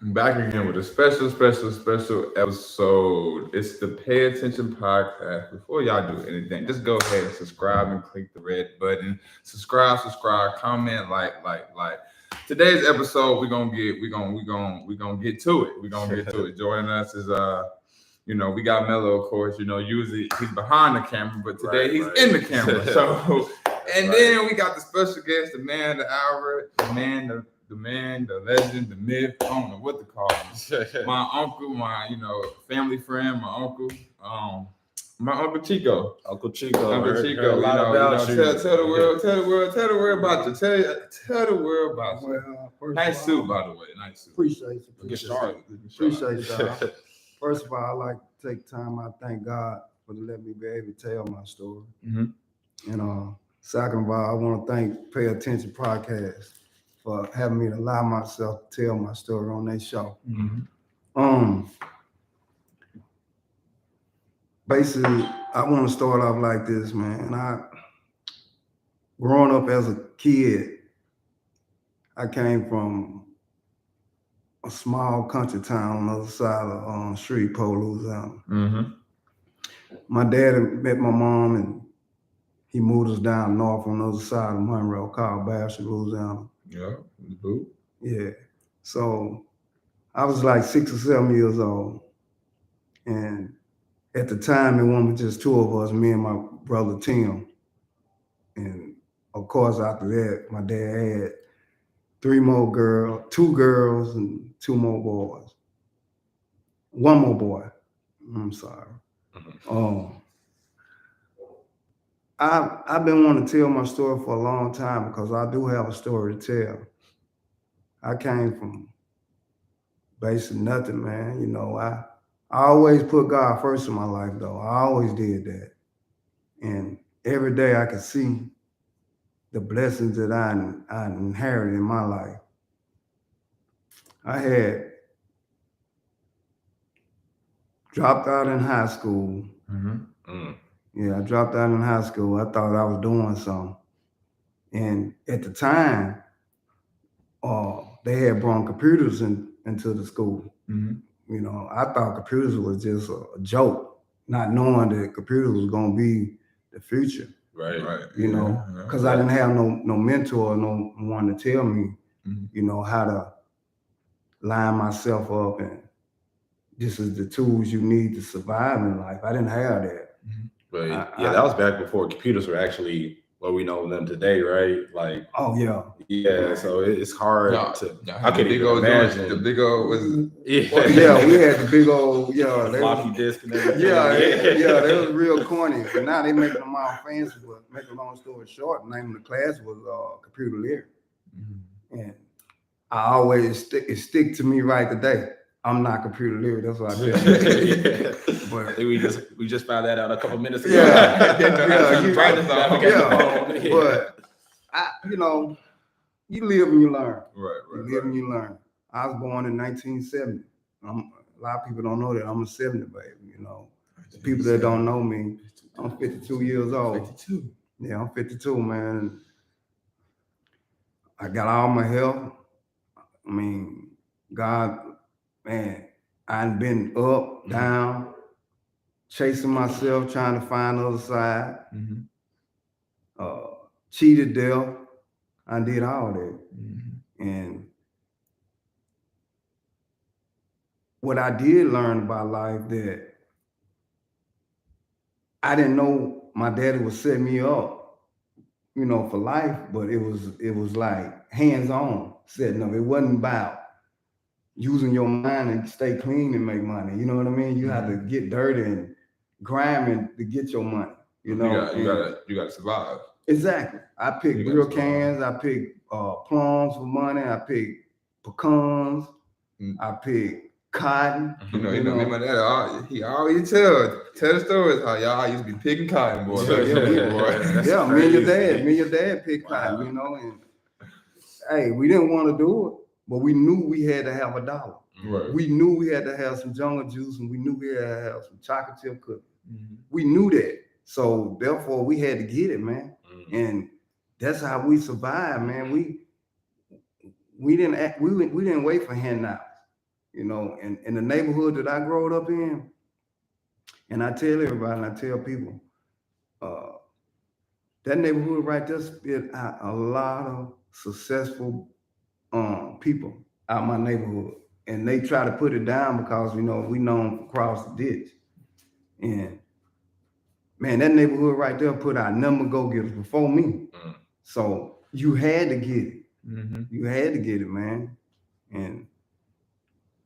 Back again with a special episode. It's the Pay Attention Podcast. Before y'all do anything, just go ahead and subscribe and click the red button. Subscribe, comment, like. Today's episode, we're gonna get to it. We're gonna get to it. Joining us is we got Melo, of course. Usually he's behind the camera, but today he's in the camera. So and then we got the special guest, the man, the hour, the man, the legend, the myth. I don't know what to call him. My uncle, my family friend, my uncle Chico. Uncle Chico. Uncle Chico. A lot about you. Tell the world about you. Tell the world about you. Well, Nice suit, by the way. Nice suit. Appreciate you. Get started. Appreciate y'all. First of all, I like to take time. I thank God for letting me be able to tell my story. Mm-hmm. And second of all, I want to thank Pay Attention Podcast for having me to allow myself to tell my story on their show. Mm-hmm. Basically, I want to start off like this, man. Growing up as a kid, I came from a small country town on the other side of Shreveport, Louisiana. Mm-hmm. My dad had met my mom, and he moved us down north on the other side of Monroe, called Bastrop, Louisiana. Yeah, boo. Yeah. So I was like 6 or 7 years old. And at the time, it wasn't just two of us, me and my brother Tim. And of course, after that, my dad had two girls and two more boys. One more boy. I'm sorry. Mm-hmm. I've been wanting to tell my story for a long time because I do have a story to tell. I came from basically nothing, man. I always put God first in my life, though. I always did that. And every day I could see the blessings that I inherited in my life. I had dropped out in high school. Mm-hmm. Yeah, I dropped out in high school. I thought I was doing something. And at the time, they had brought computers into the school. Mm-hmm. I thought computers was just a joke, not knowing that computers was going to be the future. Right. Because I didn't have no mentor, no one to tell me, how to line myself up, and this is the tools you need to survive in life. I didn't have that. Mm-hmm. But that was back before computers were actually what we know them today, right? Like, oh yeah. So it's hard to. I can imagine. The big old was. Yeah, we had the big old floppy disk and everything. Yeah, they was real corny. But now they making them all fancy. But make a long story short, the name of the class was computer literacy. Mm-hmm. And I always stick to me right today. I'm not computer literate. That's what I tell you. But we just found that out a couple minutes ago. But you live and you learn. Right. You live and you learn. I was born in 1970. A lot of people don't know that I'm a 70 baby. The people that don't know me, I'm 52 years old. 52. Yeah, I'm 52, man. I got all my health. I mean, God. Man, I've been up, down, chasing myself, trying to find the other side. Mm-hmm. Cheated death. I did all that. Mm-hmm. And what I did learn about life, that I didn't know my daddy would set me up, for life, but it was like hands-on setting up. It wasn't about using your mind and stay clean and make money. You know what I mean? You have to get dirty and grinding to get your money. You gotta survive. Exactly. I picked beer cans. I picked plums for money. I picked pecans. I picked cotton. Me and my dad, he always tell the stories how y'all used to be picking cotton, boy. Yeah, me and your dad picked cotton. And hey, we didn't want to do it. But we knew we had to have $1. Right. We knew we had to have some jungle juice, and we knew we had to have some chocolate chip cookies. Mm-hmm. We knew that. So therefore we had to get it, man. Mm-hmm. And that's how we survived, man. We didn't wait for handouts. you know, and in the neighborhood that I grew up in, and I tell everybody, and I tell people, uh, that neighborhood right there spit out a lot of successful people out my neighborhood. And they try to put it down because, you know, we known across the ditch. And man, that neighborhood right there put out number go-getters before me. So you had to get it. You had to get it, man. And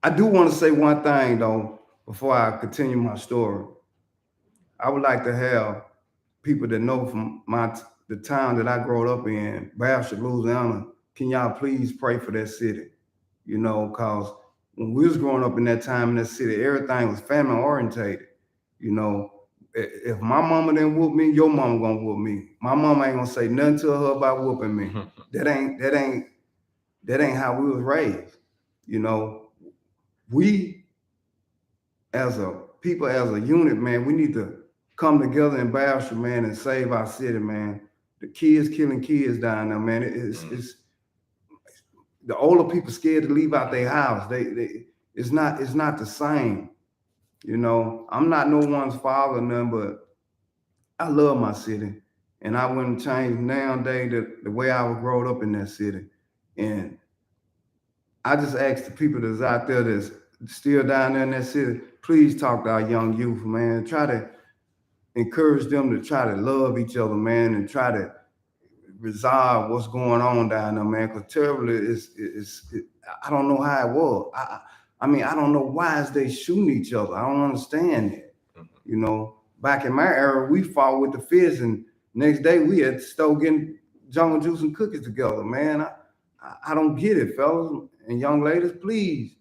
I do want to say one thing though, before I continue my story. I would like to have people that know from the town that I grew up in, Bastrop, Louisiana. Can y'all please pray for that city? You know, cause when we was growing up in that time in that city, everything was family orientated. You know, if my mama didn't whoop me, your mama gonna whoop me. My mama ain't gonna say nothing to her about whooping me. That ain't how we was raised. You know, we as a people, as a unit, man, we need to come together in Bastrop, man, and save our city, man. The kids killing kids down there, man. It's the older people scared to leave out their house. It's not the same. You know, I'm not no one's father, none, but I love my city. And I wouldn't change nowadays the way I was growing up in that city. And I just ask the people that's out there that's still down there in that city, please talk to our young youth, man. Try to encourage them to try to love each other, man, and try to resolve what's going on down there, man. Because terribly, I don't know how it was. I mean, I don't know why is they shooting each other. I don't understand it. You know, back in my era, we fought with the fists, and next day we had to start getting jungle juice and cookies together, man. I don't get it, fellas and young ladies. Please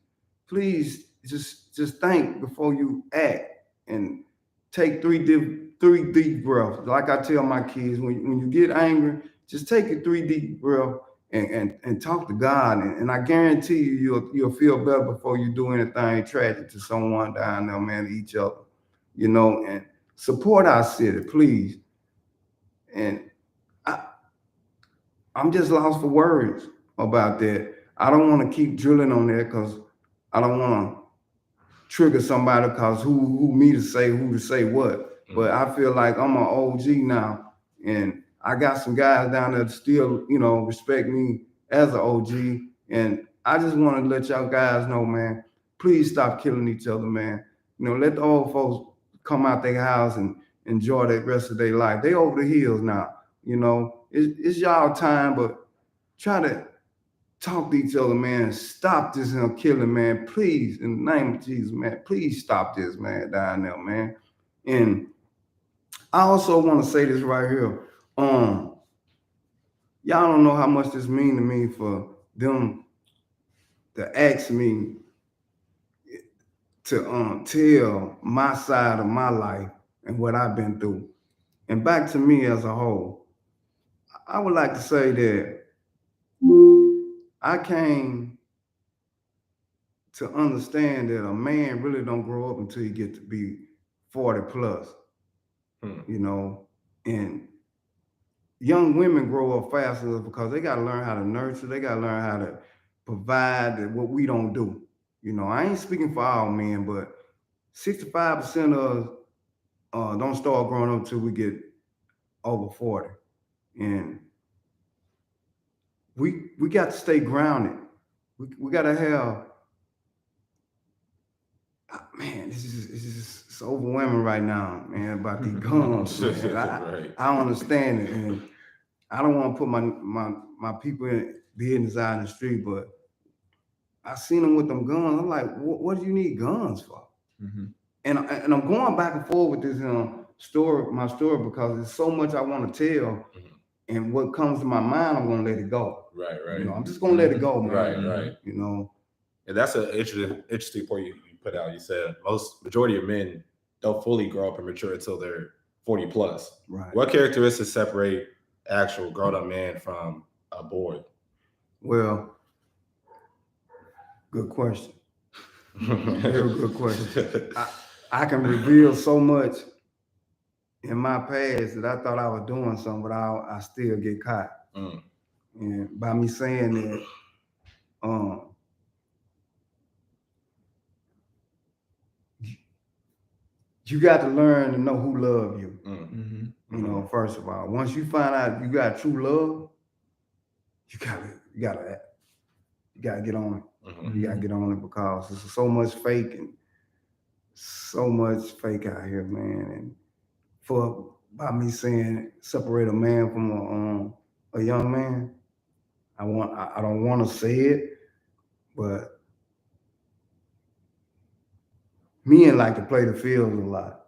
just think before you act and take three deep breaths. Like I tell my kids, when you get angry, just take a 3 deep breath and talk to God. And I guarantee you'll feel better before you do anything tragic to someone down there, man, to each other. You know, and support our city, please. And I'm just lost for words about that. I don't want to keep drilling on that because I don't want to trigger somebody because who me to say who to say what. But I feel like I'm an OG now, and I got some guys down there that still, you know, respect me as an OG. And I just want to let y'all guys know, man, please stop killing each other, man. You know, let the old folks come out their house and enjoy the rest of their life. They over the hills now. You know, it's y'all time, but try to talk to each other, man. Stop this killing, man. Please, in the name of Jesus, man. Please stop this, man, down there, man. And I also want to say this right here. Y'all don't know how much this mean to me for them to ask me to tell my side of my life and what I've been through. And back to me as a whole, I would like to say that I came to understand that a man really don't grow up until you get to be 40 plus, you know, and young women grow up faster because they got to learn how to nurture. They got to learn how to provide what we don't do. You know, I ain't speaking for all men, but 65% of us don't start growing up until we get over 40. And we got to stay grounded. We got to have, man, it's overwhelming right now, man, about these guns. Man. I understand it, and I don't want to put my people in business out in the street, but I seen them with them guns. I'm like, what do you need guns for? And I'm going back and forth with this my story, because there's so much I want to tell, and what comes to my mind, I'm gonna let it go. Right. You know, I'm just gonna let it go, man. Right. You know, and that's an interesting point you put out. You said majority of men don't fully grow up and mature until they're 40 plus. Right. What characteristics separate actual grown-up man from a boy? Well, good question. Real good question. I can reveal so much in my past that I thought I was doing something, but I still get caught. And by me saying that, you got to learn to know who love you. Mm-hmm. You know, first of all, once you find out you got true love, you gotta get on it. Mm-hmm. You gotta get on it because there's so much fake and so much fake out here, man. And by me saying separate a man from a young man, I don't want to say it, but men like to play the field a lot,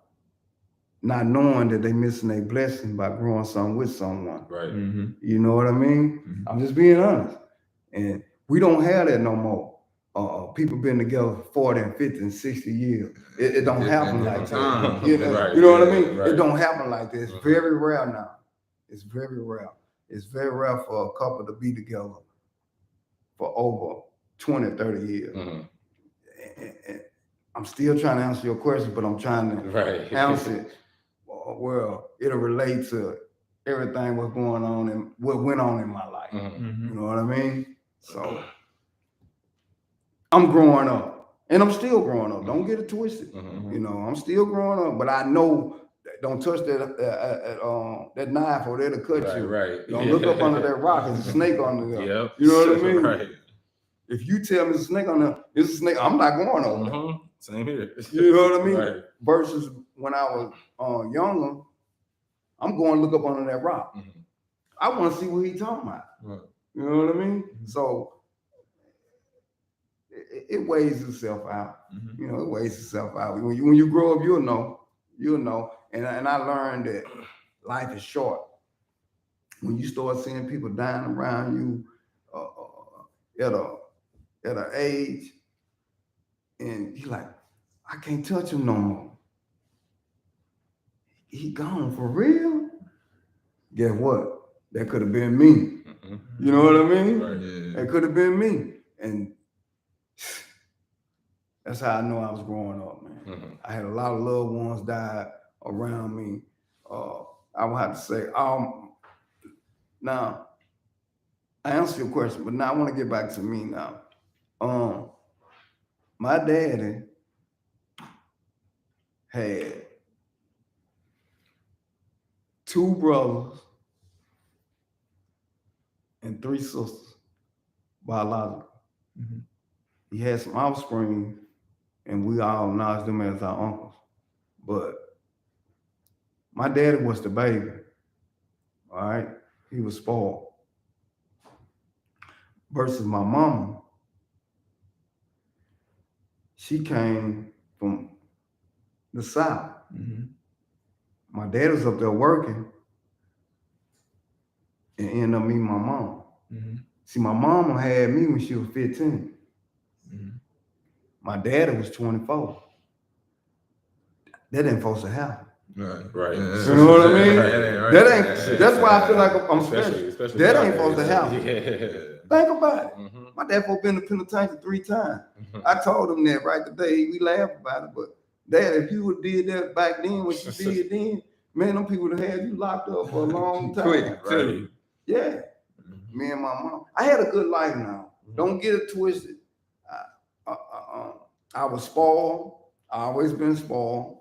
not knowing that they missing a blessing by growing something with someone. Right. Mm-hmm. You know what I mean? Mhm. I'm just being honest. And we don't have that no more. People been together for 40 and 50 and 60 years. It don't happen like that. Right. You know what I mean? Right. It don't happen like that. It's Mhm. very rare now. It's very rare. It's very rare for a couple to be together for over 20, 30 years. Mhm. And I'm still trying to answer your question, but I'm trying to Right. answer it well, it'll relate to everything what's going on and what went on in my life. Mhm. Mm-hmm. You know what I mean? So I'm growing up, and I'm still growing up. Don't get it twisted. Mhm. You know, I'm still growing up, but I know don't touch that knife or that'll cut Right. you. Right. Don't look up under that rock. There's a snake under there. Yep. You know what I mean? Right. If you tell me there's a snake on there, it's a snake. I'm not going over there. Mhm. Same here. You know what I mean? Right. Versus when I was younger, I'm going to look up under that rock. Mhm. I want to see what he's talking about. Right. You know what I mean? Mhm. So it weighs itself out. Mm-hmm. You know, it weighs itself out. When you grow up, you'll know. You'll know. And I learned that life is short. When you start seeing people dying around you at an age, and you're like, I can't touch him no more. He gone for real? Guess what? That could have been me. Mhm. You know what I mean? Right. Yeah. That could have been me. And that's how I know I was growing up, man. Mhm. I had a lot of loved ones died around me. I would have to say, now, I answered your question, but now I want to get back to me now. My daddy had 2 brothers and 3 sisters, biological. Mm-hmm. He had some offspring, and we all acknowledge them as our uncles. But my daddy was the baby. All right, he was spoiled. Versus my mama, she came from the South. Mm-hmm. My dad was up there working and ended up meeting my mom. Mm-hmm. See, my mama had me when she was 15. Mm-hmm. My daddy was 24. That ain't supposed to happen. Right. Right. Yeah. You know what I mean? Right. That's why I feel like I'm special. Especially That ain't nowadays. supposed to happen. Yeah. Think about it. Mhm. My dad been in the penitentiary 3 times. Mhm. I told him that right today. We laughed about it, but Dad, if you would did that back then, what you did then, man, them people would have had you locked up for a long time. Quick, too. Yeah, Mm-hmm. me and my mom. I had a good life now. Don't get it twisted. I was spoiled. I always been spoiled,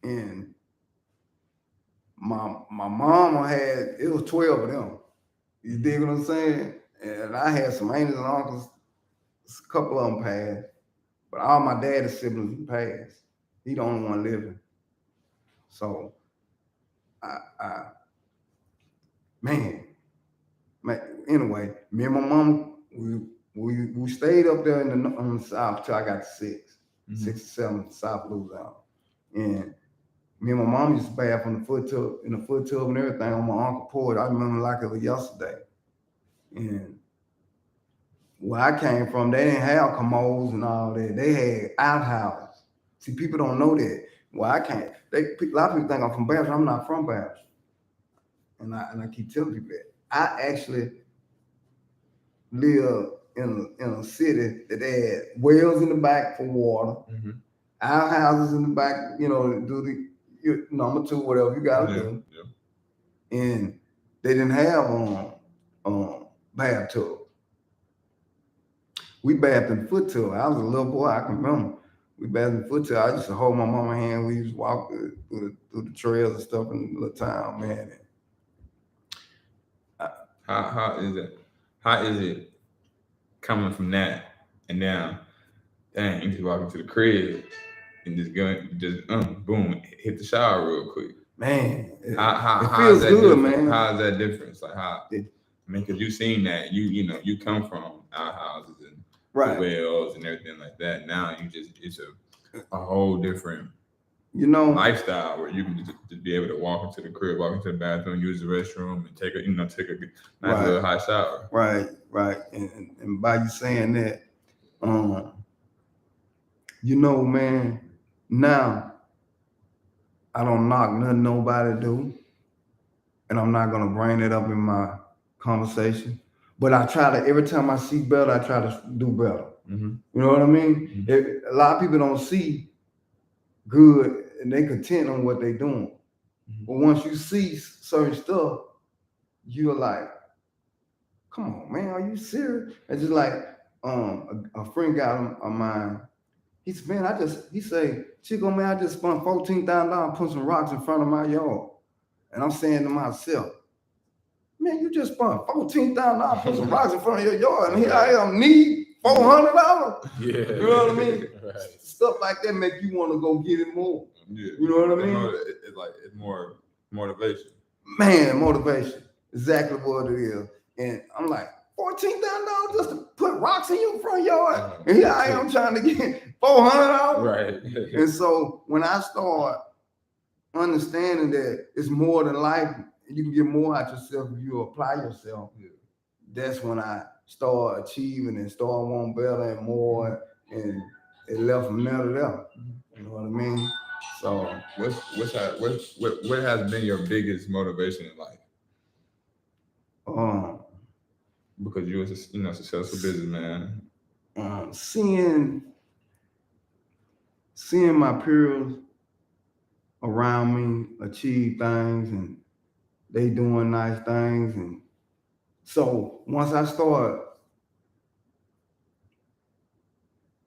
and my mama had, it was 12 of them. You dig what I'm saying? And I had some aunts and uncles. A couple of them passed, but all my daddy's siblings passed. He the only one living. So, man. Anyway, me and my mom, we stayed up there on the south till I got to 6, Mm-hmm. 6 or 7, South Louisiana, and me and my mom used to bath in the foot tub and everything on my uncle's porch. I remember like it was yesterday. And where I came from, they didn't have commodes and all that. They had outhouses. See, people don't know that. Where I came, a lot of people think I'm from Bastrop. I'm not from Bastrop. And I keep telling people that. I actually live in a city that had wells in the back for water, Mm-hmm. outhouses in the back, do the number 2, whatever you gotta do. Yeah. And they didn't have bathtub. We bathed in the foot tub. I was a little boy, I can remember. we badminton. I used to hold my mama hand. We used to walk through the trails and stuff in the little town, man. How is it? How is it coming from that and now? Dang, you just walk into the crib and boom, hit the shower real quick. Man, It it feels good, different? man. How is that difference? Like how? I mean, because you seen that you come from outhouses and right. wells and everything like that. Now it's a whole different lifestyle where you can just be able to walk into the crib, walk into the bathroom, use the restroom, and take a nice little hot shower. Right. And by you saying that, man, now I don't knock nothing nobody do, and I'm not gonna bring it up in my conversation. But I try to, every time I see better, I try to do better. Mm-hmm. You know what I mean? Mm-hmm. A lot of people don't see good and they content on what they're doing. Mm-hmm. But once you see certain stuff, you're like, come on, man, are you serious? It's just like a friend guy of mine. He said, man, he say, Chico, man, I just spent $14,000 putting some rocks in front of my yard. And I'm saying to myself, man, you just spent $14,000 putting some rocks in front of your yard, and here I am need $400. Yeah, you know what I mean. Right. Stuff like that make you want to go get it more. Yeah, you know what I mean. It's more motivation. Man, motivation, exactly what it is. And I'm like, $14,000 just to put rocks in your front yard, and here I am trying to get $400. Right. And so when I start understanding that it's more than life, you can get more out yourself if you apply yourself. That's when I start achieving and start wanting better and more, and it left from there to there. You know what I mean? So what has been your biggest motivation in life? Because you're a successful businessman. Seeing my peers around me achieve things and they doing nice things, and so once I start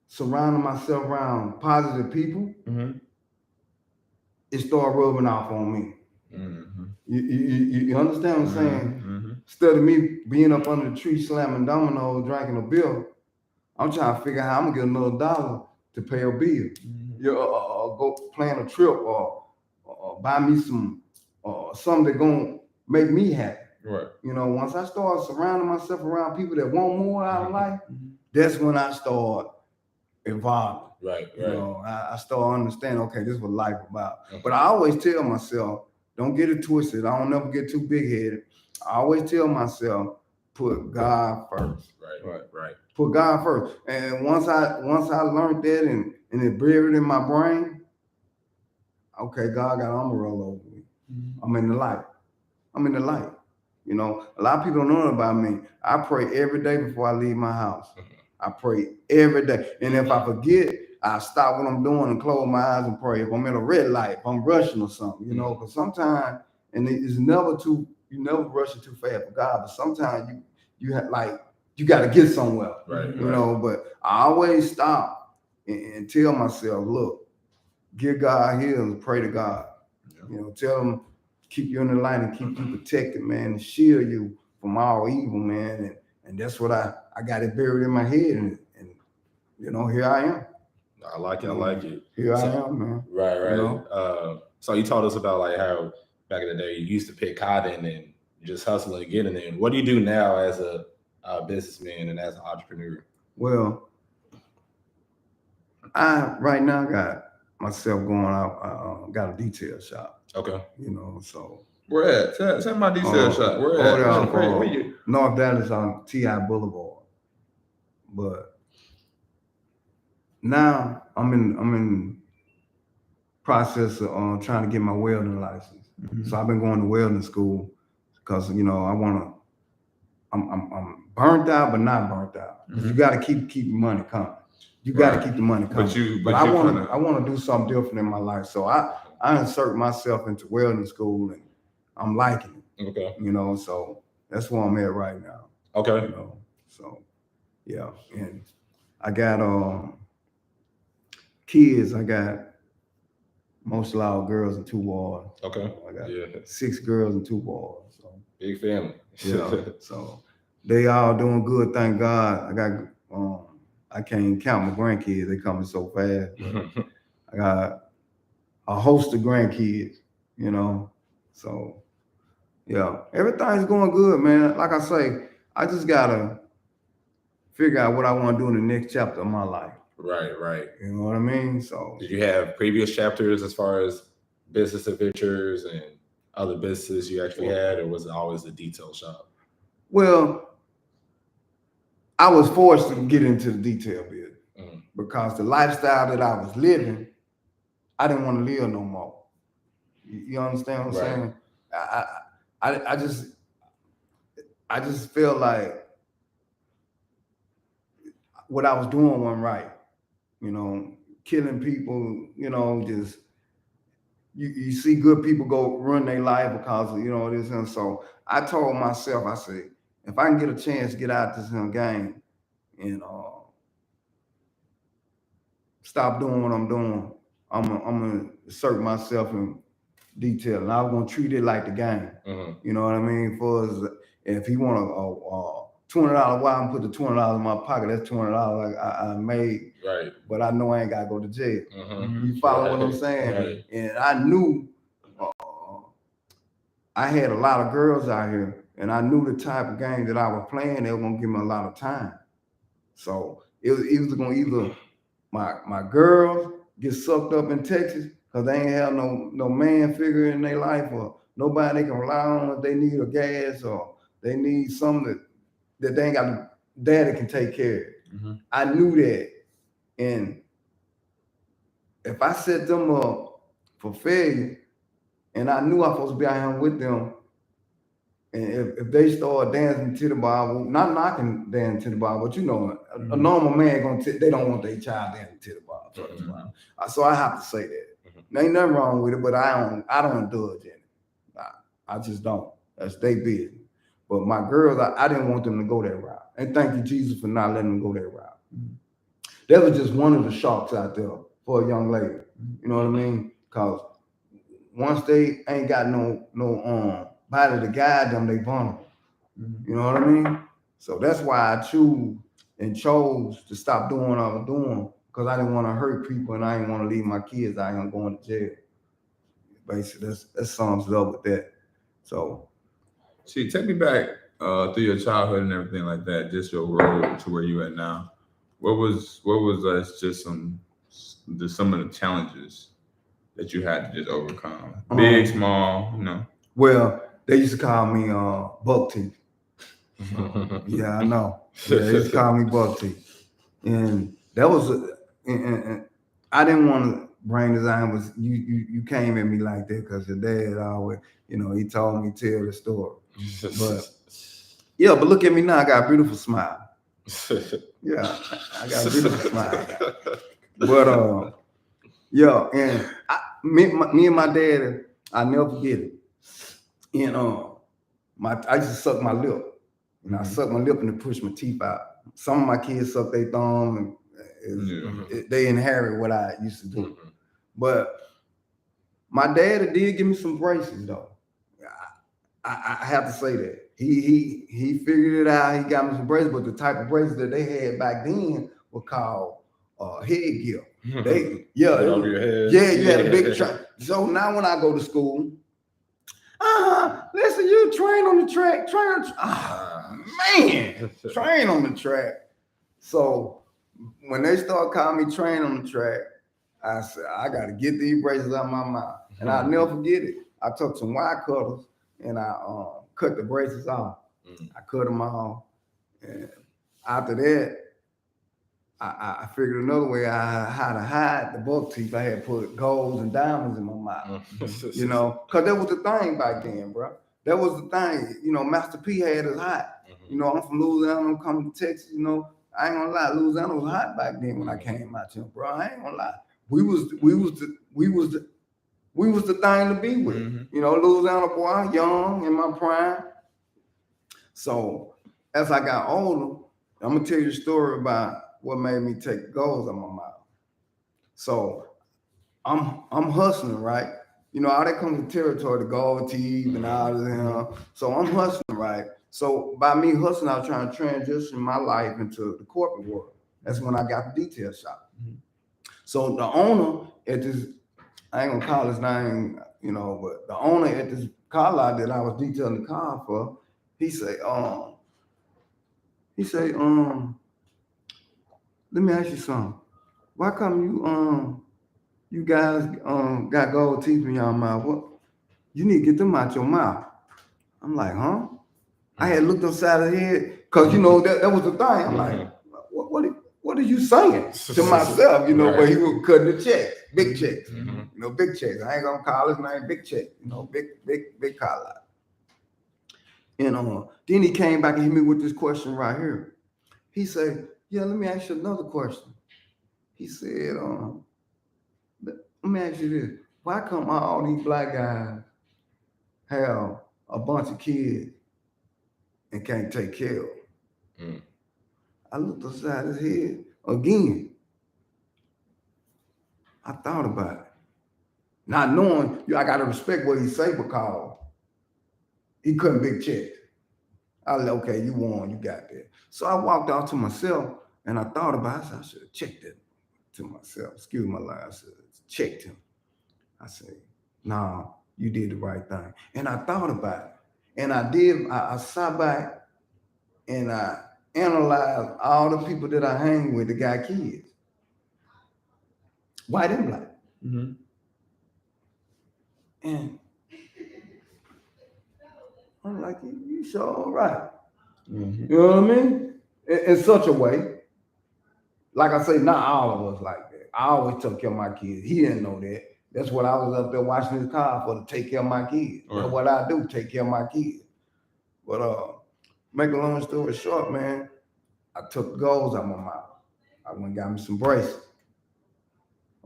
surrounding myself around positive people, mm-hmm. it started rubbing off on me. Mm-hmm. You understand what I'm saying? Mm-hmm. Instead of me being up under the tree slamming dominoes, drinking a beer, I'm trying to figure out how I'm gonna get another dollar to pay a bill. Mm-hmm. Go plan a trip or buy me some something that's gonna make me happy. Right. Once I start surrounding myself around people that want more out of life, that's when I start evolving. Right. I start understanding, okay, this is what life about. Okay. But I always tell myself, don't get it twisted. I don't never get too big headed. I always tell myself, put God first. Right. Put God first. And once I learned that and it buried in my brain, okay, God got armor all over me. Mm-hmm. I'm in the light. A lot of people don't know about me. I pray every day before I leave my house. I pray every day. And if I forget, I stop what I'm doing and close my eyes and pray. If I'm at a red light, if I'm rushing or something, because sometimes, and it's never you never rushing too fast for God, but sometimes you have you got to get somewhere, right? But I always stop and tell myself, look, give God here and pray to God. Yeah. Tell him keep you in the light and keep you protected, man, and shield you from all evil, man. And that's what I got it buried in my head, and here I am. I like it. Here I am, man. Right. So you told us about like how back in the day you used to pick cotton and just hustling and getting it. What do you do now as a businessman and as an entrepreneur? Well, I right now got myself going out. Got a detail shop. Okay. So where at? Tell my detail shop. Where at? Where you? North Dallas on T.I. Boulevard. But now I'm in process of trying to get my welding license. Mm-hmm. So I've been going to welding school because I want to. I'm burnt out, but not burnt out. Mm-hmm. You got to keep money coming. You got to keep the money coming. But I want to do something different in my life. So I insert myself into welding school, and I'm liking it. Okay. So that's where I'm at right now. Okay. So yeah, and I got kids, I got most all girls and 2 boys. Okay. I got Yeah. 6 girls and 2 boys. So Big family. yeah, so they all doing good, thank God. I got I can't even count my grandkids, they coming so fast. But I got a host of grandkids, you know. So yeah, everything's going good, man. Like I say, I just gotta figure out what I want to do in the next chapter of my life. Right. You know what I mean? So Did you have previous chapters as far as business adventures and other businesses you actually had, or was it always a detail shop? well, I was forced to get into the detail business because the lifestyle that I was living, I didn't want to live no more. You understand what I'm saying? I just feel like what I was doing wasn't right. You know, killing people, you know, just you see good people go run their life because of, you know, this. And so I told myself, I said, if I can get a chance to get out this game and stop doing what I'm doing, I'm gonna assert myself in detail, and I was gonna treat it like the game. You know what I mean? For us, if he want a $20 wire and put the $20 in my pocket, that's $20 I made. Right. But I know I ain't gotta go to jail. You follow what I'm saying? Right. And I knew I had a lot of girls out here, and I knew the type of game that I was playing, they were gonna give me a lot of time. So it was gonna either my girls get sucked up in Texas because they ain't have no man figure in their life, or nobody they can rely on if they need a gas or they need something that they ain't got a daddy can take care of. I knew that. And if I set them up for failure, and I knew I was supposed to be out here with them, and if they start dancing to the Bible, not knocking dancing to the Bible, but you know, a normal man they don't want their child dancing to the Bible. So I have to say that. There ain't nothing wrong with it, but I don't indulge in it. I just don't. That's their business. But my girls, I didn't want them to go that route. And thank you, Jesus, for not letting them go that route. That was just one of the sharks out there for a young lady. You know what I mean? Because once they ain't got no body to guide them, they vulnerable. You know what I mean? So that's why I chose to stop doing what I was doing, because I didn't want to hurt people and I didn't want to leave my kids out here going to jail. Basically, that sums it up with that. So, see, take me back through your childhood and everything like that, just your road to where you at now. What was just some of the challenges that you had to just overcome? Big, small, you know. Well, they used to call me Buck Teeth. Yeah, I know. Yeah, they used to call me Buck Teeth. And that was and I didn't want to bring design was you came at me like that because your dad always, you know, he told me tell the story. But yeah, but look at me now, I got a beautiful smile. Yeah, I got a beautiful smile. But yeah, and me and my dad, I never forget it. And I used to suck my lip. And I suck my lip and to push my teeth out. Some of my kids suck their thumb, and they inherit what I used to do. But my dad did give me some braces though. I have to say that. He figured it out. He got me some braces, but the type of braces that they had back then were called headgear. They over your head. Yeah, you had a big so now when I go to school, listen, you train on the track, train on the track. So when they start calling me train on the track, I said, I got to get these braces out of my mouth. And I'll never forget it. I took some wire cutters and I cut the braces off. I cut them off. And after that, I figured another way how to hide the buck teeth. I had put golds and diamonds in my mouth. You know, because that was the thing back then, bro. That was the thing. You know, Master P had us hot. You know, I'm from Louisiana, I'm coming to Texas, you know. I ain't gonna lie, Louisiana was hot back then when I came out here, bro. I ain't gonna lie. We was the thing to be with. You know, Louisiana boy, young in my prime. So as I got older, I'm gonna tell you a story about what made me take goals out of my mouth. So I'm hustling, right? You know, all that comes with territory, the gold teeth and all this. So I'm hustling, right? So by me hustling, I was trying to transition my life into the corporate world. That's when I got the detail shop. So the owner at this, I ain't gonna call his name, you know, but the owner at this car lot that I was detailing the car for, he say, let me ask you something. Why come you guys got gold teeth in y'all mouth? What you need to get them out your mouth. I'm like, huh? I had looked upside of the head because you know that was the thing. I'm like, what are you saying to myself? You know, Right. where he was cutting the checks, big checks, Mhm. you know, big checks. I ain't gonna call his name big check, you know, big collar. And then he came back and hit me with this question right here. He said, "Yeah, let me ask you another question." He said, let me ask you this: why come all these black guys have a bunch of kids and can't take care of them? Mm. I looked upside his head again. I thought about it. Not knowing, I got to respect what he say because he couldn't big check. I was like, okay, you won, you got that. So I walked out to myself and I thought about it. I said, I should have checked it to myself. Excuse my lie. I said, checked him. I said, nah, you did the right thing. And I thought about it. And I sat back and I analyzed all the people that I hang with that got kids. White and black. Mhm. And I'm like, you sure right. Mhm. You know what I mean? In such a way, like I say, not all of us like that. I always took care of my kids. He didn't know that. That's what I was up there watching his car for, to take care of my kids. Right. That's what I do, take care of my kids. But make a long story short, man, I took goals out my mouth. I went and got me some braces.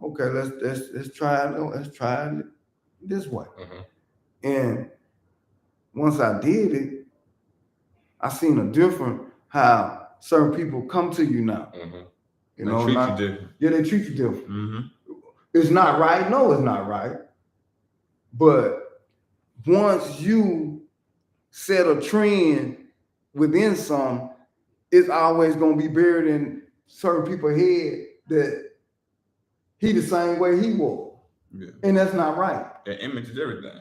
Okay, let's try it. Let's try it this way. Mhm. And once I did it, I seen a different how certain people come to you now. Mhm. You They know, treat not- you different. yeah, they treat you different. Mhm. It's not right. No, it's not right. But once you set a trend within some, it's always gonna be buried in certain people's head that he the same way he was, Yeah. and that's not right. Their image is everything.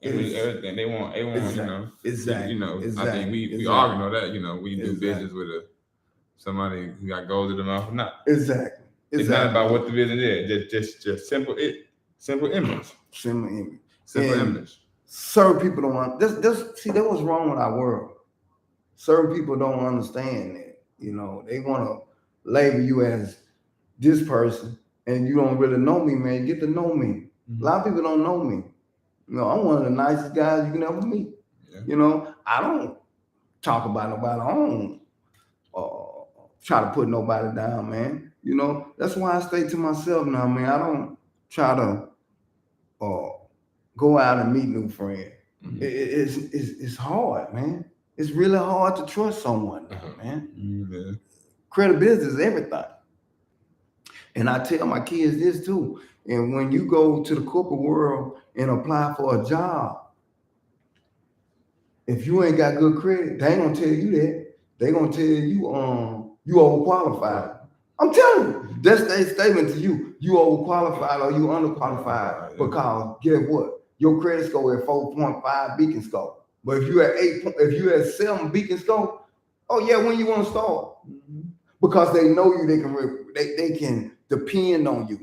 It Image is- is everything. They want, you know. Exactly. You know, I Exactly. think we Exactly. already know that. You know, we do Exactly. business with somebody who got gold in the mouth or not. Exactly. It's not about what the business is. Just simple image. Simple image. Simple And image. certain people don't want this. See, that was wrong with our world. Certain people don't understand that. You know, they want to label you as this person, and you don't really know me, man. Get to know me. A lot of people don't know me. You know, I'm one of the nicest guys you can ever meet. Yeah. You know, I don't talk about nobody. I don't try to put nobody down, man. You know, that's why I stay to myself now, man. I don't try to go out and meet new friends. Mhm. It's hard, man. It's really hard to trust someone now, man. Yeah. Credibility is everything. And I tell my kids this too. And when you go to the corporate world and apply for a job, if you ain't got good credit, they ain't gonna tell you that. They gonna tell you you overqualified. I'm telling you, that's their statement to you. You overqualified or you underqualified because guess what? Your credit score at 4.5 beacon score. But if you at 8, if you at 7 beacon score, oh yeah, when you want to start? Because they know you, they can depend on you.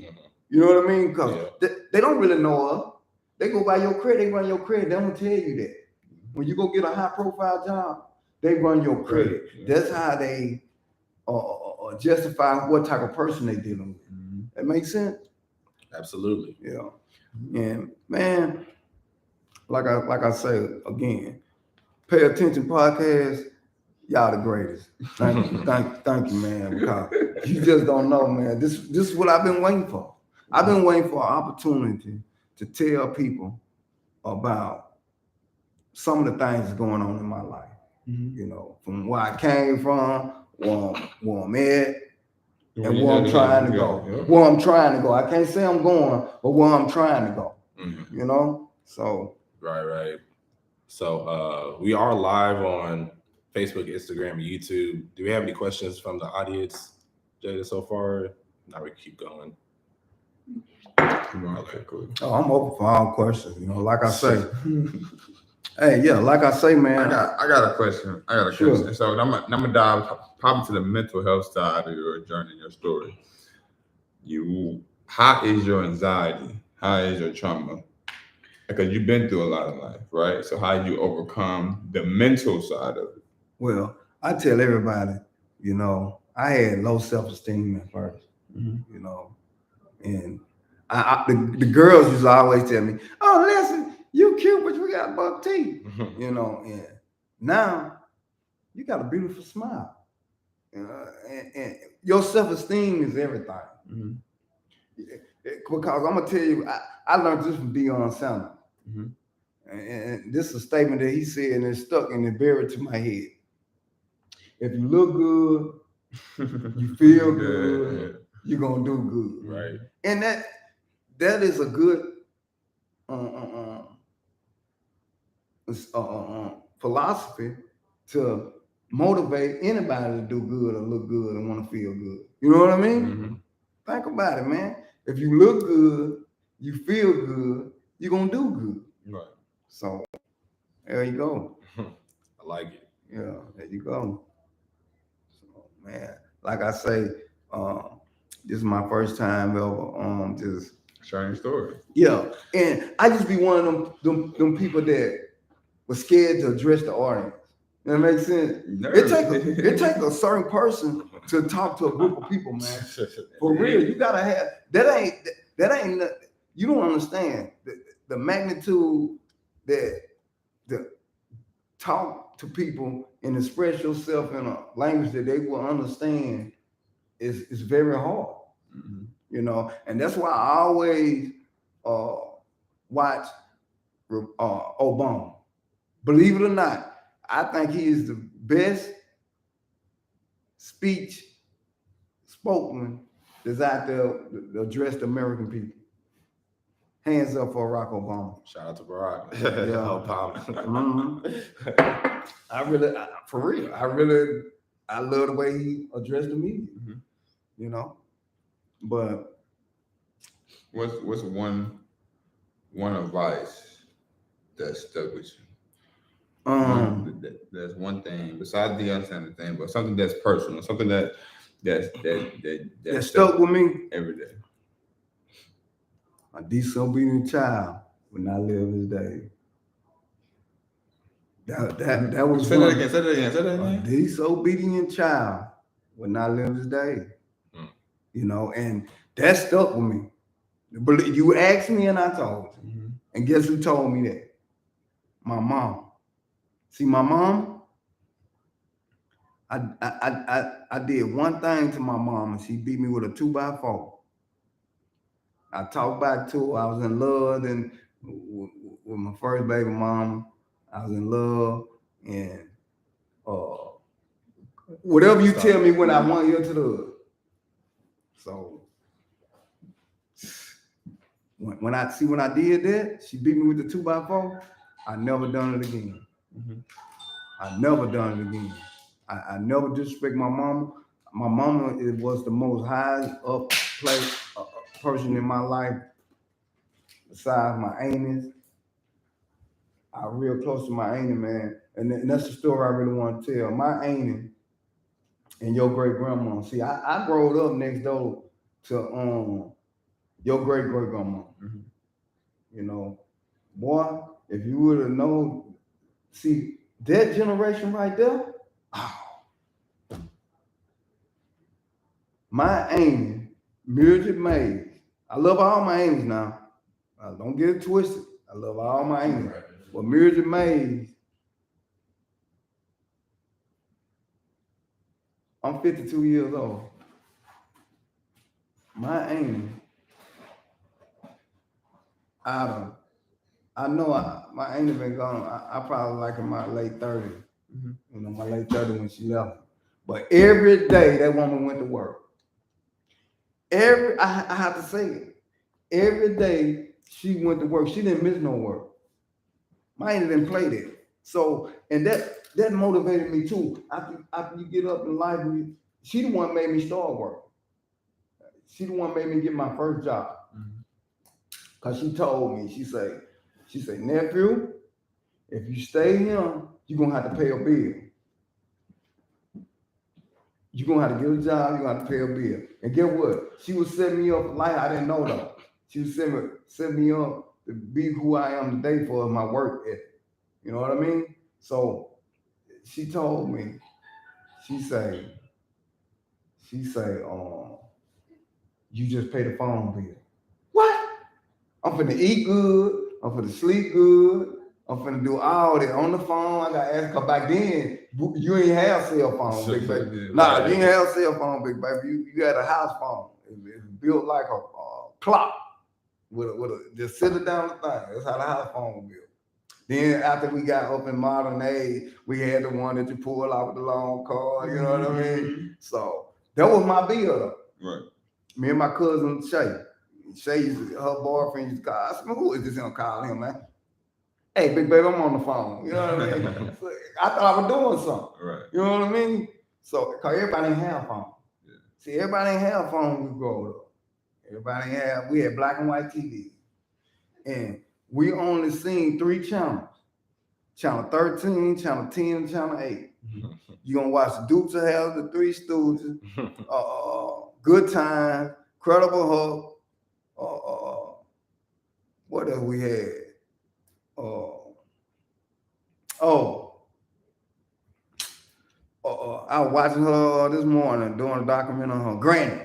You know what I mean? Because they don't really know us. They go by your credit, they run your credit. They don't tell you that. When you go get a high profile job, they run your credit. Right. Yeah. That's how they justify what type of person they dealing with. That makes sense? Absolutely. Yeah. And man, like I say again, pay attention podcast. Y'all the greatest. Thank you, thank you, man. Because you just don't know, man. This is what I've been waiting for. I've been waiting for an opportunity to tell people about some of the things that's going on in my life. You know, from where I came from, where I'm at, and where I'm trying to go. Where I'm trying to go. I can't say I'm going, but where I'm trying to go. Mm-hmm. You know? So Right. So we are live on Facebook, Instagram, and YouTube. Do we have any questions from the audience, Jada, so far? Now we keep going. Okay, cool. oh, I'm open for all questions. You know, like I say. Hey, yeah, like I say, man. I got a question. Sure. So I'm gonna dive probably to the mental health side of your journey, your story. How is your anxiety? How is your trauma? Because you've been through a lot of life, right? So how do you overcome the mental side of it? Well, I tell everybody, you know, I had low self-esteem at 1st you know, and the girls used to always tell me, "Oh, listen, you cute, but you got buck teeth," you know. And now you got a beautiful smile, and your self-esteem is everything. Because I'm gonna tell you, I learned this from Deion Sanders, and this is a statement that he said, and it's stuck and it buried to my head. If you look good, you feel good, you're gonna do good, Right. and that is a good philosophy to motivate anybody to do good or look good and want to feel good. You know what I mean? Think about it, man. If you look good, you feel good, you're gonna do good. Right. So there you go. I like it. Yeah, there you go. So man, like I say, this is my first time ever just Sharing your story. yeah. And I just be one of them people that was scared to address the audience. That makes sense. It take a certain person to talk to a group of people, man. For real, you gotta have that ain't you don't understand the magnitude that the talk to people and express yourself in a language that they will understand is very hard. You know, and that's why I always watch Obama. Believe it or not, I think he is the best speech spokesman that's out there to address the American people. Hands up for Barack Obama. Shout out to Barack. Yeah. Obama. For real, I love the way he addressed the media. You know, but what's one advice that stuck with you? There's one thing besides the understanding thing, but something that's personal, something that stuck with me every day. A disobedient child will not live his day. That was Say that again. A disobedient child will not live his day. You know, and that stuck with me. But you asked me and I told you. And guess who told me that? My mom. See, my mom, I did one thing to my mom and she beat me with a 2x4. I talked back to her. I was in love and with my first baby mama. I was in love and whatever you tell me when I want you to do. So when I did that, she beat me with the 2x4. I never done it again. I never done it again. I never disrespect my mama. My mama was the most high up person in my life. Besides my aunties, I'm real close to my auntie, man. And that's the story I really want to tell. My auntie and your great grandma. See, I grew up next door to your great grandma. You know, boy, if you would have known, see that generation right there. Oh, my auntie, Mildred Mays. I love all my aunties now. Don't get it twisted. I love all my aunties. But Mildred Mays, I'm 52 years old. My auntie, I know my auntie been gone. I probably like in my late 30s. You know, my late 30s when she left. But every day that woman went to work. I have to say it. Every day she went to work, she didn't miss no work. Mine didn't play there. So, and that motivated me too. After you get up in life, she the one made me start work. She the one made me get my first job. Cause she told me, she said, nephew, if you stay here, you're gonna have to pay a bill. You're gonna have to get a job, you're gonna have to pay a bill. And get what? She was setting me up for life. I didn't know though. She was setting me up to be who I am today for my work ethic. You know what I mean? So she told me, she say, you just pay the phone bill. What? I'm finna eat good. I'm finna sleep good. I'm finna do all that on the phone. I got asked, cause back then you ain't have cell phone, big baby. Nah, you ain't have cell phone, big baby. You had a house phone. It's built like a clock with a just sit it down the thing. That's how the house phone was built. Then after we got up in modern age, we had the one that you pull out with the long cord. You know what I mean? So that was my bill though. Right. Me and my cousin Shay. Her boyfriend used to call. I said, who is this gonna call him, man? Hey, big baby, I'm on the phone. You know what I mean? So I thought I was doing something. Right. You know what I mean? So, cause everybody ain't have phone. Yeah. See, everybody ain't have phone when we growing up. We had black and white TV. And we only seen 3 channels. Channel 13, Channel 10, and Channel 8. You gonna watch the Dukes of Hazzard, the Three Stooges, Good Times, Credible Hook, what else we had? I was watching her this morning doing a documentary on her granny.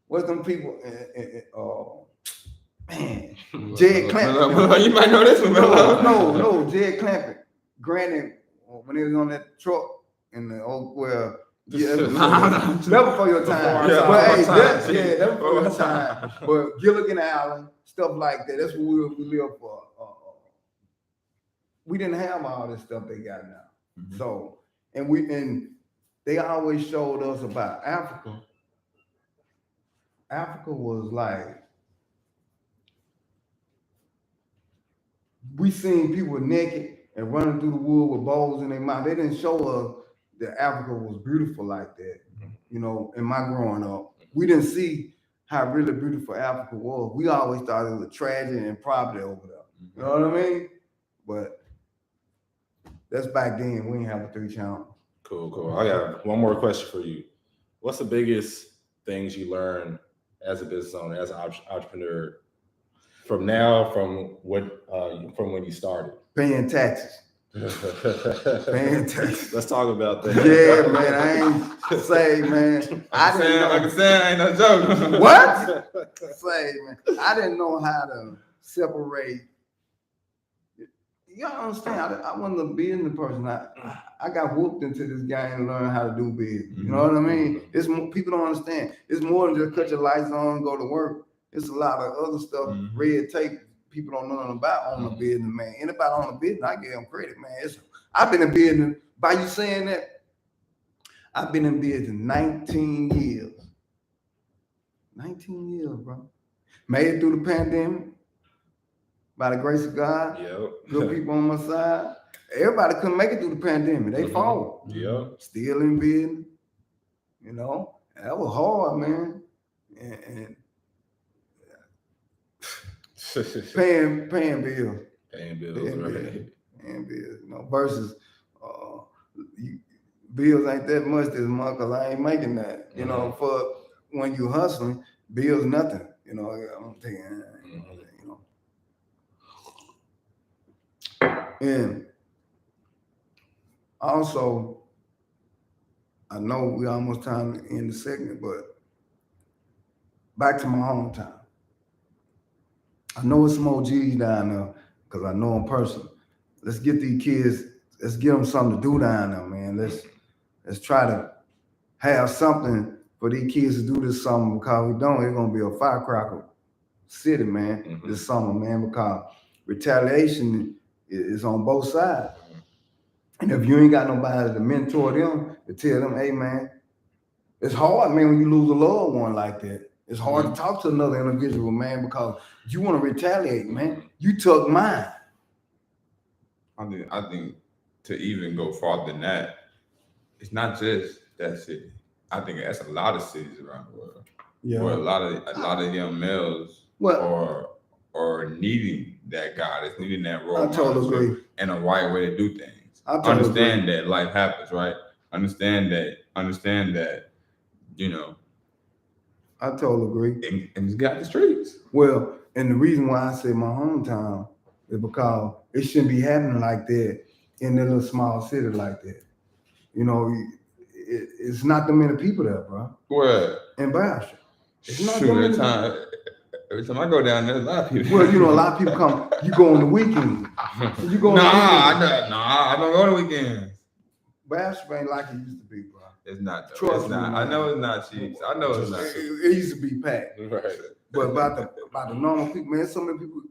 What's them people? Man, Jed Clampett. You might know this one. No, Jed Clampett. Granny, when he was on that truck in the never for your time. Never for your time. But Gilligan Island, stuff like that. That's what we live for. We didn't have all this stuff they got now. Mm-hmm. So, and they always showed us about Africa. Africa was like, we seen people naked and running through the wood with bowls in their mouth. They didn't show us that Africa was beautiful like that. You know, in my growing up, we didn't see how really beautiful Africa was. We always thought it was a tragedy and poverty over there. You know what I mean? But that's back then. We didn't have a 3 channel. Cool. I got one more question for you. What's the biggest things you learned as a business owner, as an entrepreneur, from when you started? Paying taxes. Paying taxes. Let's talk about that. Yeah, man. I ain't say, man. I ain't no joke. What? Say, man. I didn't know how to separate. You gotta understand, I wasn't a business person. I got whooped into this game and learned how to do business. You know what I mean? It's more, people don't understand. It's more than just cut your lights on and go to work. It's a lot of other stuff, red tape. People don't know nothing about on the business, man. Anybody on the business, I give them credit, man. I've been in business. By you saying that, I've been in business 19 years. 19 years, bro. Made it through the pandemic. By the grace of God, good people on my side. Everybody couldn't make it through the pandemic. They fought. Still in business. You know, that was hard, man. And paying bills. Paying bills, right? Paying bills, you know, versus bills ain't that much this month because I ain't making that. You know, for when you hustling, bills nothing. You know, I'm thinking, you know. And also, I know we almost time to end the segment, but back to my hometown. I know it's some OGs down there because I know them personally. Let's get these kids, let's give them something to do down there, man. Let's try to have something for these kids to do this summer, because we don't, it's gonna be a firecracker city, man, this summer, man, because retaliation is on both sides. And if you ain't got nobody to mentor them, to tell them, hey, man, it's hard, man, when you lose a loved one like that. It's hard to talk to another individual, man, because you want to retaliate, man. You took mine. I think to even go farther than that, it's not just that city. I think that's a lot of cities around the world where a lot of young males are needing that guidance, needing that role model and a right way to do things. Understand that life happens, right? Understand that, you know. I totally agree. And it's got the streets. Well, and the reason why I say my hometown is because it shouldn't be happening like that in a little small city like that. You know, it's not that many people there, bro. Where? In Bastrop. It's not every time I go down there, there's a lot of people. Well, you know, a lot of people come. You go on the weekends. You go on the weekends. I don't go on the weekends. Bastrop ain't like it used to be, bro. It's not. It's not. I know it's not cheap. I know it's not. It used to be packed. Right. But about the normal people, man, so many people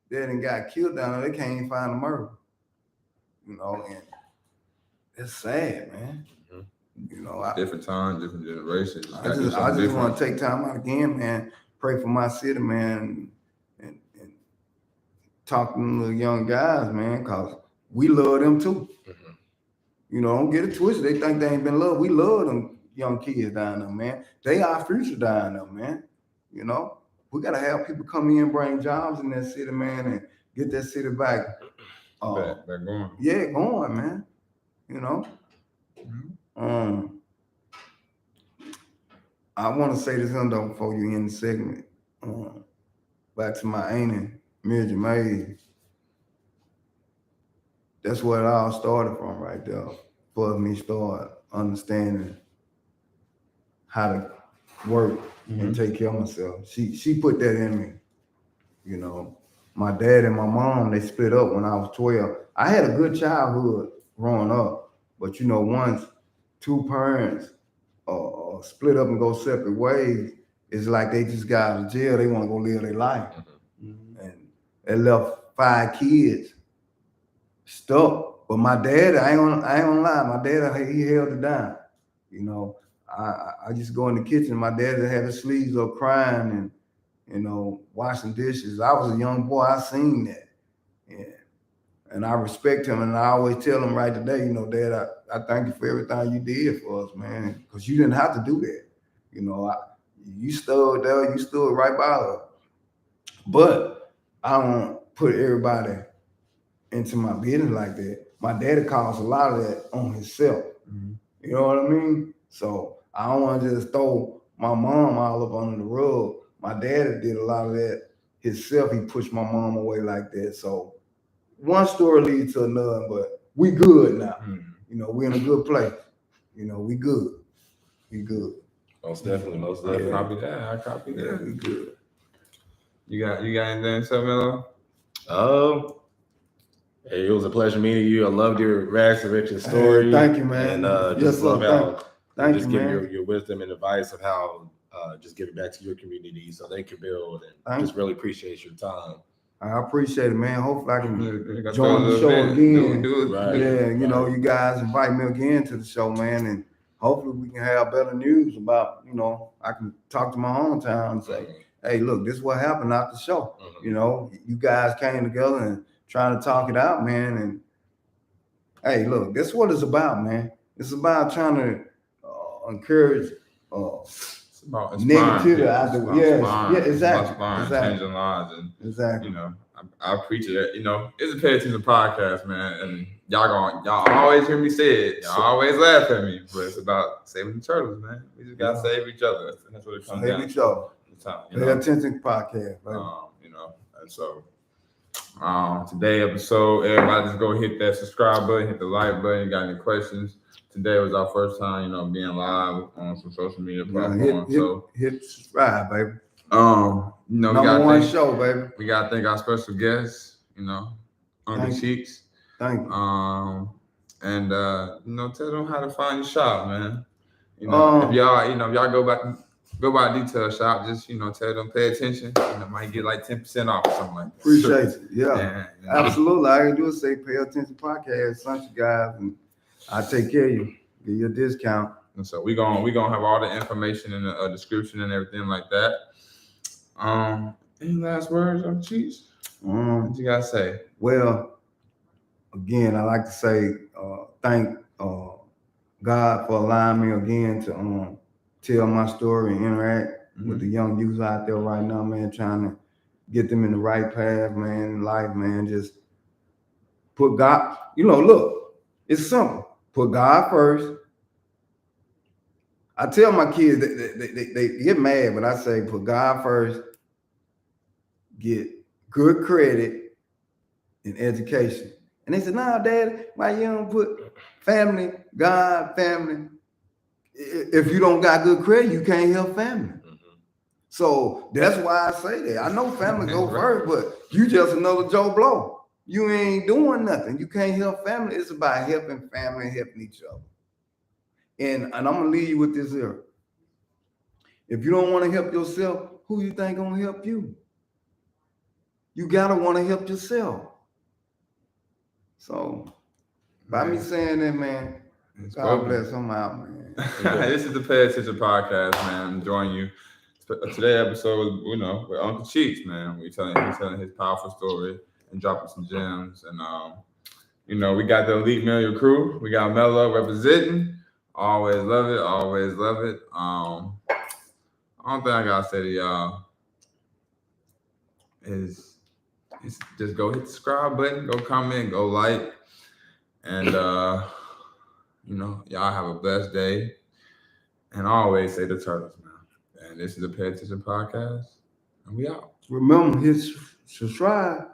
that done got killed down there, they can't even find a murder. You know, and it's sad, man. You know, different times, different generations. I just want to take time out again, man. Pray for my city, man, and talk to them little young guys, man, because we love them too. Mm-hmm. You know, don't get it twisted. They think they ain't been loved. We love them young kids down there, man. They our future down there, man. You know, we gotta have people come in and bring jobs in that city, man, and get that city back. Back going. Yeah, going, man. You know. Mm-hmm. I want to say this though before you end the segment. Back to my auntie, Mary May. That's where it all started from, right there. For me, start understanding how to work and take care of myself. She put that in me. You know, my dad and my mom, they split up when I was 12. I had a good childhood growing up, but you know, once two parents split up and go separate ways, it's like they just got out of jail. They want to go live their life. Mm-hmm. And they left 5 kids stuck. But my dad, I ain't gonna lie, my dad, he held it down. You know, I just go in the kitchen. My dad had his sleeves up crying and, you know, washing dishes. I was a young boy. I seen that. And I respect him, and I always tell him right today, you know, Dad, I thank you for everything you did for us, man, because you didn't have to do that. You know, you stood there, you stood right by us. But I don't put everybody into my business like that. My daddy caused a lot of that on himself. Mm-hmm. You know what I mean? So I don't want to just throw my mom all up under the rug. My daddy did a lot of that himself. He pushed my mom away like that. So one story leads to another, but we good now. Mm-hmm. You know, we in a good place. You know, we good. We good. Most definitely. I copy that. Yeah, we good. You got anything to say, Melo? Hey, it was a pleasure meeting you. I loved your rags to riches story. Hey, thank you, man. And just love how thank just you, give man. your wisdom and advice of how just give it back to your community so they can build. And just really appreciate your time. I appreciate it, man. Hopefully I can join the show again. Right. Yeah, you know, you guys invite me again to the show, man, and hopefully we can have better news about, you know, I can talk to my hometown and say, hey, look, this is what happened after the show. You know, you guys came together and trying to talk it out, man. And hey, look, this is what it's about, man. It's about trying to encourage negativity out there. Yeah, exactly. Changing lives, and exactly. You know, I appreciate it. You know, it's a Pay Attention podcast, man, and y'all always hear me say it. Y'all always laugh at me, but it's about saving the turtles, man. We just gotta save each other. That's what it comes down to. Save each other. Pay Attention podcast, baby. You know, and so today episode, everybody just go hit that subscribe button, hit the like button. You got any questions? Today was our first time, you know, being live on some social media platforms. Hit subscribe, baby. You know, number one show, baby. We gotta thank our special guests, you know, Uncle Cheeks. Thank you. And you know, tell them how to find your shop, man. You know, if y'all go by detail shop, just, you know, tell them pay attention. You know, might get like 10% off or something like that. Appreciate it. Yeah. You know, absolutely. All I can do is say pay attention podcast, sent you guys, and I take care of you. Give you a discount. And so we gonna have all the information in the description and everything like that. Any last words on Cheeks? What you guys say? Well, again, I like to say thank God for allowing me again to tell my story and interact with the young youth out there right now, man, trying to get them in the right path, man, in life, man. Just put God, look, it's simple. Put God first. I tell my kids, they get mad, but I say put God first, get good credit and education. And they said, nah, Dad, why you don't put family, God, family? If you don't got good credit, you can't help family. So that's why I say that. I know family go first, but you just another Joe Blow. You ain't doing nothing. You can't help family. It's about helping family and helping each other. And I'm gonna leave you with this here. If you don't want to help yourself, who you think gonna help you? You gotta want to help yourself. So by me saying that, man, God bless. I'm out, man. This is the Pay Attention Podcast, man. I'm enjoying you. Today's episode, with Uncle Cheeks, man. He's telling his powerful story and dropping some gems. And we got the Elite Million crew. We got Melo representing. Always love it. Always love it. Only thing I gotta say to y'all is just go hit the subscribe button, go comment, go like, and y'all have a blessed day. And I always say the turtles, man. And this is the Pay Attention Podcast, and we out. Remember, hit subscribe.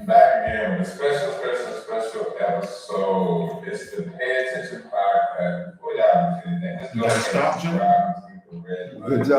Back again with a special episode. It's the Pay Attention Podcast. Before y'all do anything, let's go ahead and subscribe. Good job.